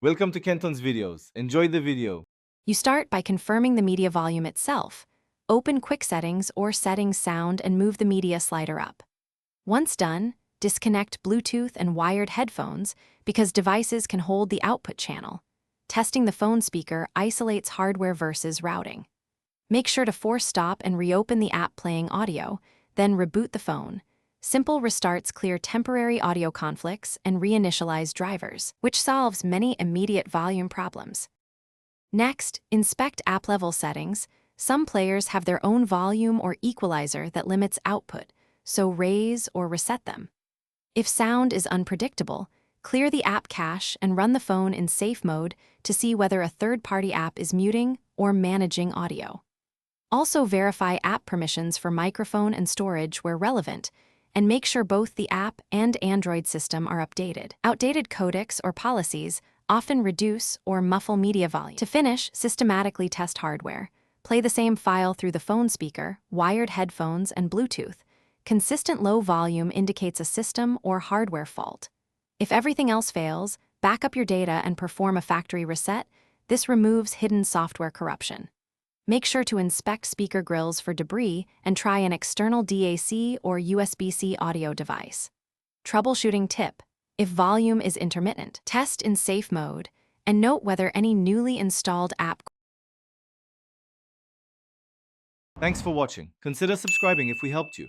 Welcome to Kenton's videos. Enjoy the video. You start by confirming the media volume itself. Open Quick Settings or Settings Sound and move the media slider up. Once done, disconnect Bluetooth and wired headphones because devices can hold the output channel. Testing the phone speaker isolates hardware versus routing. Make sure to force stop and reopen the app playing audio, then reboot the phone. Simple restarts clear temporary audio conflicts and reinitialize drivers, which solves many immediate volume problems. Next, inspect app-level settings. Some players have their own volume or equalizer that limits output, so raise or reset them. If sound is unpredictable, clear the app cache and run the phone in safe mode to see whether a third-party app is muting or managing audio. Also verify app permissions for microphone and storage where relevant, and make sure both the app and Android system are updated. Outdated codecs or policies often reduce or muffle media volume. To finish, systematically test hardware. Play the same file through the phone speaker, wired headphones, and Bluetooth. Consistent low volume indicates a system or hardware fault. If everything else fails, back up your data and perform a factory reset. This removes hidden software corruption. Make sure to inspect speaker grills for debris and try an external DAC or USB-C audio device. Troubleshooting tip: if volume is intermittent, test in safe mode and note whether any newly installed app. Thanks for watching. Consider subscribing if we helped you.